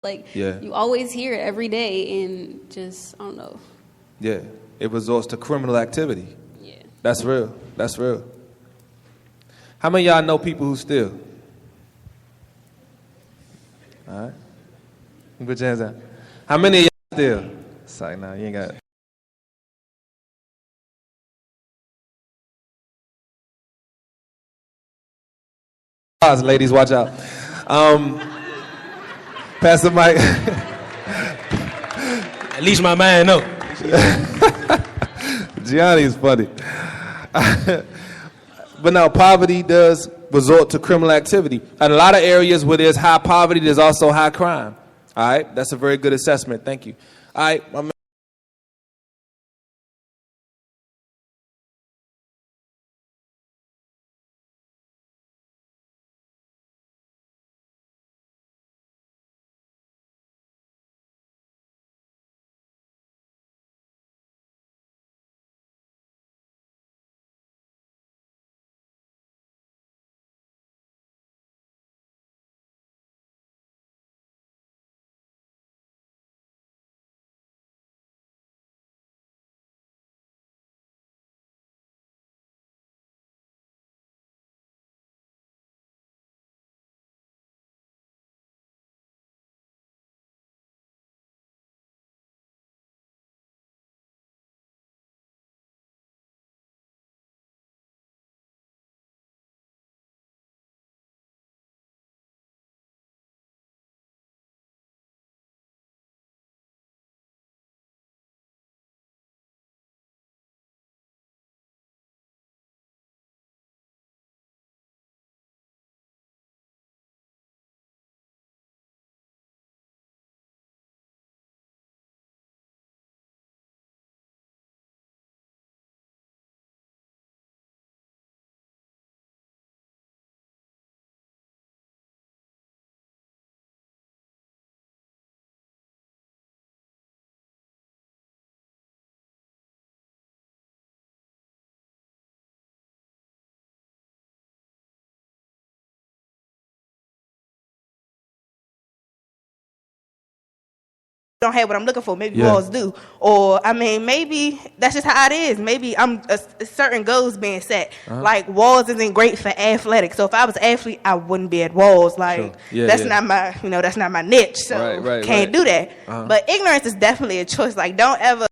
Like, Yeah. you always hear it every day, and just, I don't know. Yeah, it resorts to criminal activity. Yeah. That's real. That's real. How many of y'all know people who steal? All right. Put your hands out. How many of y'all steal? It's like, nah, you ain't got it. Ladies, watch out. Pass the mic. At least my man know. Gianni's funny. But now, poverty does resort to criminal activity. And a lot of areas where there's high poverty, there's also high crime. All right? That's a very good assessment. Thank you. All right, my man. Don't have what I'm looking for. Maybe walls do. Or, I mean, maybe that's just how it is. Maybe I'm a certain goals being set. Like, walls isn't great for athletics. So if I was an athlete, I wouldn't be at walls. Like, that's not my, that's not my niche. So can't do that. But ignorance is definitely a choice. Like, don't ever.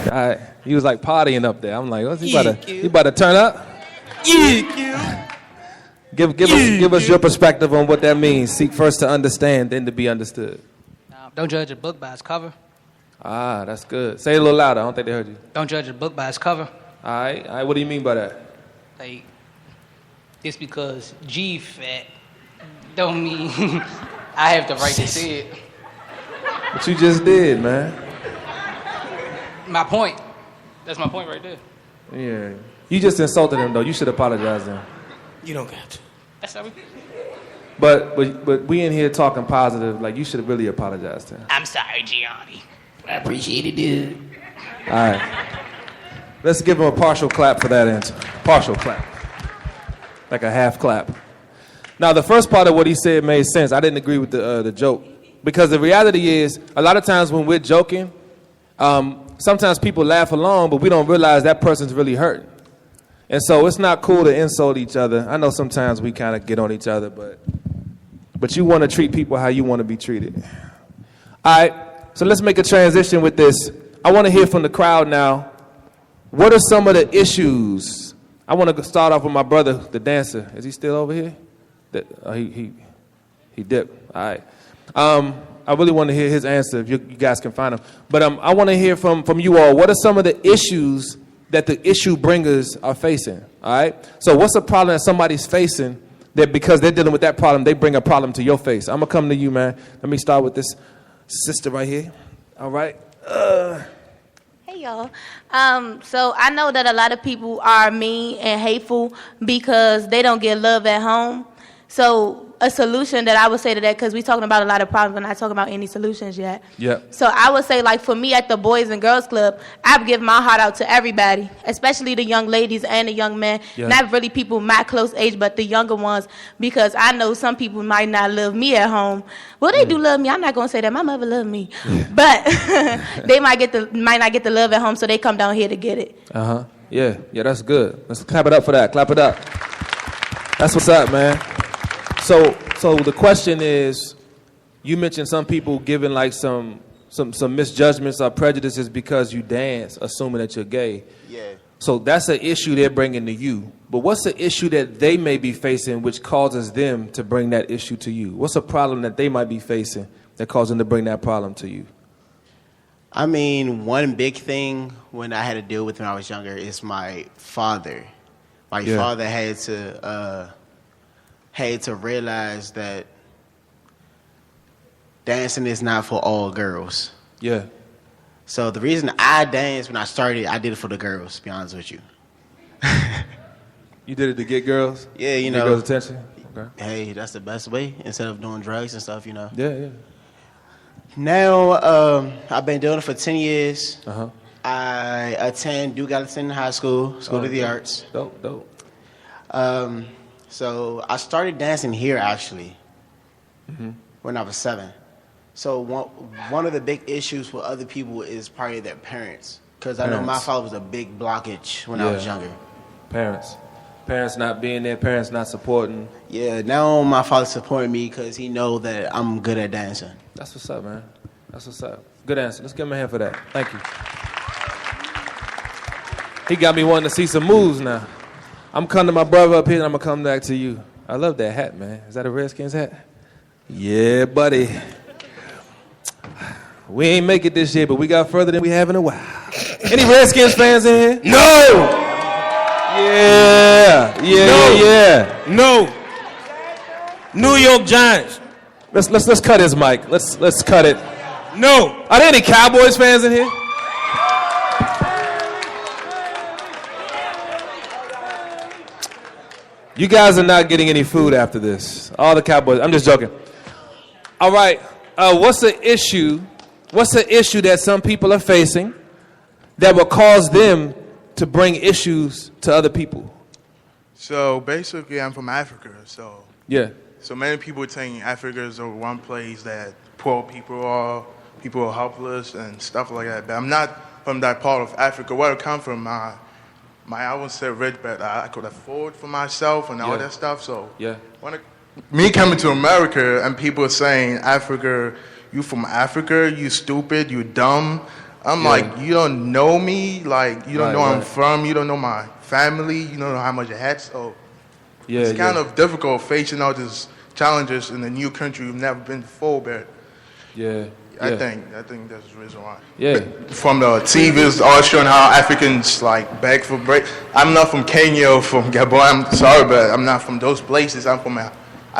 All right. He was like partying up there. I'm like, what's he about to turn up? Give us your perspective on what that means. Seek first to understand, then to be understood. Don't judge a book by its cover. Ah, that's good. Say it a little louder. I don't think they heard you. Don't judge a book by its cover. All right. What do you mean by that? Like, just because G fat don't mean I have the right to say it. What you just did, man. My point. That's my point right there. Yeah. You just insulted him, though. You should apologize to him. You don't got to. That's how we. But we in here talking positive. Like, you should really apologize to him. I'm sorry, Gianni. I appreciate it, dude. All right. Let's give him a partial clap for that answer. Partial clap. Like a half clap. Now, the first part of what he said made sense. I didn't agree with the joke. Because the reality is, a lot of times when we're joking, sometimes people laugh along, but we don't realize that person's really hurt. And so it's not cool to insult each other. I know sometimes we kind of get on each other, but you want to treat people how you want to be treated. All right, so let's make a transition with this. I want to hear from the crowd now. What are some of the issues? I want to start off with my brother, the dancer. Is he still over here? He dipped. All right. I really want to hear his answer if you guys can find him. But I want to hear from you all. What are some of the issues that the issue bringers are facing? All right. So what's a problem that somebody's facing that because they're dealing with that problem, they bring a problem to your face? I'm gonna come to you, man. Let me start with this sister right here. All right. Hey, y'all. So I know that a lot of people are mean and hateful because they don't get love at home. So a solution that I would say to that, because we're talking about a lot of problems, we're not talking about any solutions yet. Yeah. So I would say, like, for me at the Boys and Girls Club, I give my heart out to everybody, especially the young ladies and the young men. Yeah. Not really people my close age, but the younger ones, because I know some people might not love me at home. Well, they do love me. I'm not going to say that. My mother loved me. But they might not get the love at home, so they come down here to get it. Uh-huh. Yeah, that's good. Let's clap it up for that. Clap it up. That's what's up, man. So the question is, you mentioned some people giving like some misjudgments or prejudices because you dance, assuming that you're gay. Yeah. So that's an issue they're bringing to you. But what's the issue that they may be facing which causes them to bring that issue to you? What's a problem that they might be facing that causes them to bring that problem to you? I mean, one big thing when I had to deal with when I was younger is my father. My father had to realize that dancing is not for all girls. Yeah. So the reason I danced when I started, I did it for the girls, to be honest with you. You did it to get girls? Yeah, you get know. girls' attention? Okay. Hey, that's the best way instead of doing drugs and stuff, you know. Yeah. Now, I've been doing it for 10 years. Uh-huh. I attend Duke Gallatin High School, School of the Arts. Dope. So I started dancing here, actually, when I was 7. So one of the big issues with other people is probably their parents. Because I know my father was a big blockage when I was younger. Parents not being there, parents not supporting. Yeah, now my father's supporting me because he knows that I'm good at dancing. That's what's up, man. That's what's up. Good answer. Let's give him a hand for that. Thank you. He got me wanting to see some moves now. I'm coming to my brother up here, and I'm going to come back to you. I love that hat, man. Is that a Redskins hat? Yeah, buddy. We ain't make it this year, but we got further than we have in a while. Any Redskins fans in here? No! Yeah. No. New York Giants. Let's cut his mic. Let's cut it. No. Are there any Cowboys fans in here? You guys are not getting any food after this. All the Cowboys. I'm just joking. All right. What's the issue? What's the issue that some people are facing that will cause them to bring issues to other people? So basically, I'm from Africa. So many people think Africa is the one place that poor people are helpless and stuff like that. But I'm not from that part of Africa. Where I come from, I wouldn't say rich, but I could afford for myself and all that stuff. So me coming to America and people saying, Africa, you from Africa, you stupid, you dumb. I'm like, you don't know me, like you don't know where I'm from, you don't know my family, you don't know how much I had. So it's kind of difficult facing all these challenges in a new country you've never been before, but I think that's the reason why. Yeah. From the TVs, all showing how Africans like beg for bread. I'm not from Kenya or from Gabon. I'm sorry, but I'm not from those places. I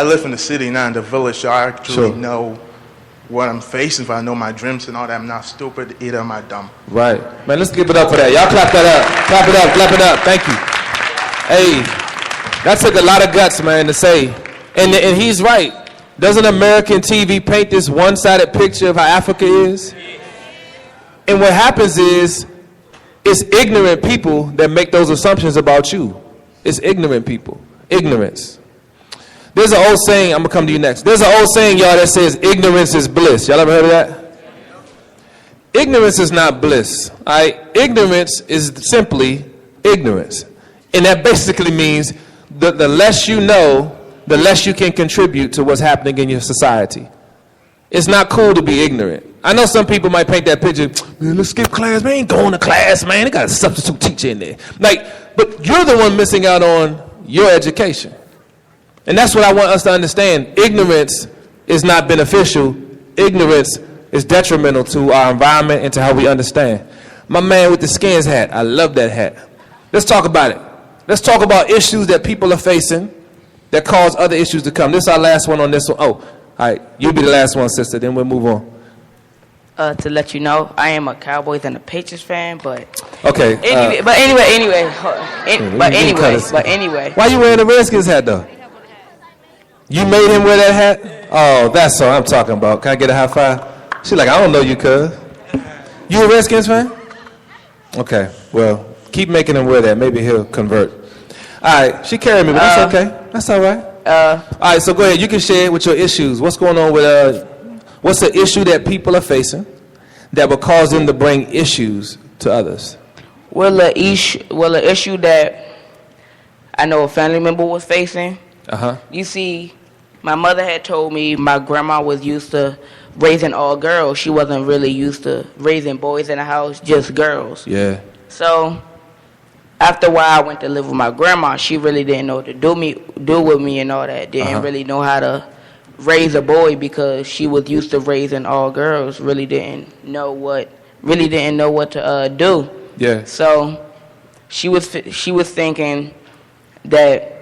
live in the city now, in the village, so I actually know what I'm facing. If I know my dreams and all that, I'm not stupid, either am I dumb. Right. Man, let's give it up for that. Y'all clap that up. Clap it up. Thank you. Hey, that took a lot of guts, man, to say. And he's right. Doesn't American TV paint this one-sided picture of how Africa is? And what happens is, it's ignorant people that make those assumptions about you. It's ignorant people. Ignorance. There's an old saying, I'm going to come to you next. There's an old saying, y'all, that says ignorance is bliss. Y'all ever heard of that? Ignorance is not bliss. All right? Ignorance is simply ignorance. And that basically means the less you know, the less you can contribute to what's happening in your society. It's not cool to be ignorant. I know some people might paint that picture, man, let's skip class, man, ain't going to class, man. They got a substitute teacher in there. But you're the one missing out on your education. And that's what I want us to understand. Ignorance is not beneficial. Ignorance is detrimental to our environment and to how we understand. My man with the skins hat, I love that hat. Let's talk about it. Let's talk about issues that people are facing that cause other issues to come. This is our last one on this one. Oh, all right, you'll be the last one, sister, then we'll move on. To let you know, I am a Cowboys and a Patriots fan, but okay. Anyway. Why you wearing the Redskins hat though? You made him wear that hat? Oh, that's what I'm talking about. Can I get a high five? She's like, I don't know you, cuz. You a Redskins fan? Okay, well, keep making him wear that. Maybe he'll convert. All right, she carried me, but that's okay. That's all right. All right, so go ahead. You can share with your issues. What's going on with what's the issue that people are facing that will cause them to bring issues to others? Well, the issue that I know a family member was facing. You see, my mother had told me my grandma was used to raising all girls. She wasn't really used to raising boys in the house, just girls. Yeah. So after a while, I went to live with my grandma. She really didn't know what to do with me and all that. Didn't really know how to raise a boy because she was used to raising all girls. Really didn't know what to do. Yeah. So she was thinking that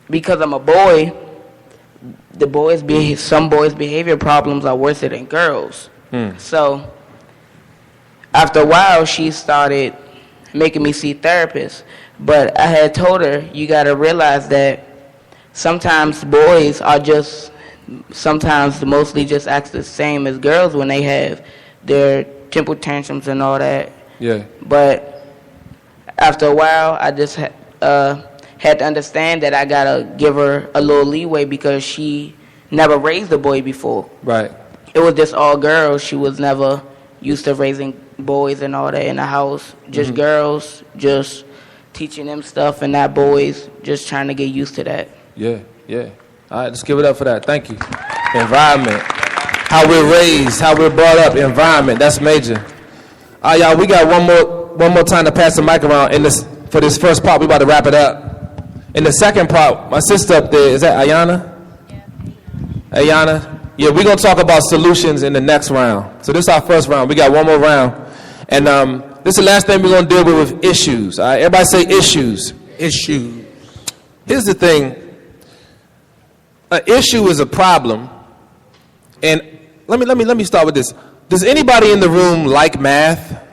because I'm a boy, some boys' behavior problems are worse than girls. So after a while, she started making me see therapists. But I had told her, you got to realize that sometimes boys are mostly just act the same as girls when they have their temper tantrums and all that. Yeah. But after a while, I just had to understand that I got to give her a little leeway because she never raised a boy before. Right. It was just all girls. She was never used to raising boys and all that in the house. Just girls, just teaching them stuff, and not boys, just trying to get used to that. Yeah, yeah. All right, let's give it up for that. Thank you. Environment. How we're raised, how we're brought up, environment, that's major. All right, y'all, we got one more time to pass the mic around for this first part. We about to wrap it up. In the second part, my sister up there, is that Ayana? Yeah. Ayana? Yeah, we're going to talk about solutions in the next round. So this is our first round. We got one more round. And this is the last thing we're going to deal with issues. All right, everybody say issues. Issue. Here's the thing. An issue is a problem. And let me start with this. Does anybody in the room like math?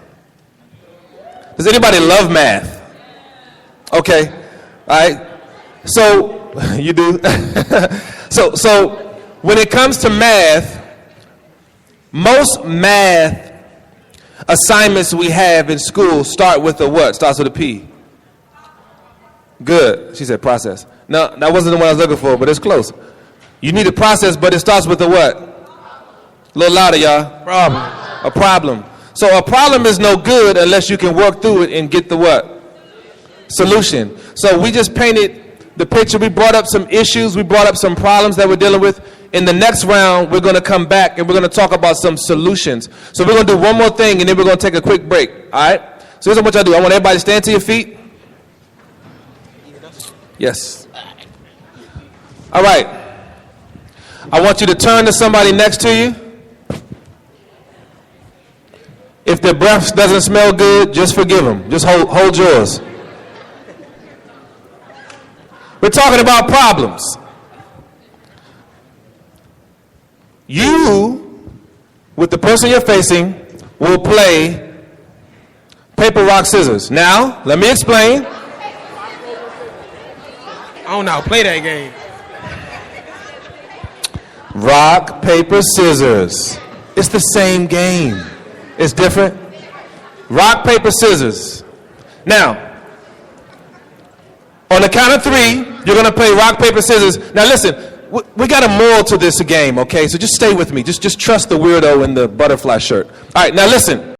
Does anybody love math? Okay. All right. So you do. so when it comes to math, most math assignments we have in school start with a what? Starts with a P. Good. She said process. No, that wasn't the one I was looking for, but it's close. You need a process, but it starts with a what? A little louder, y'all. Problem. A problem. So a problem is no good unless you can work through it and get the what? Solution. So we just painted the picture. We brought up some issues. We brought up some problems that we're dealing with. In the next round, we're going to come back and we're going to talk about some solutions. So we're going to do one more thing and then we're going to take a quick break. All right? So here's what y'all do. I want everybody to stand to your feet. Yes. All right. I want you to turn to somebody next to you. If their breath doesn't smell good, just forgive them. Just hold yours. We're talking about problems. You, with the person you're facing, will play paper, rock, scissors. Now, let me explain. I don't know how to play that game. Rock, paper, scissors. It's the same game. It's different. Rock, paper, scissors. Now, On the count of 3, you're going to play rock, paper, scissors. Now listen, we got a moral to this game, okay? So just stay with me. Just trust the weirdo in the butterfly shirt. All right, now listen.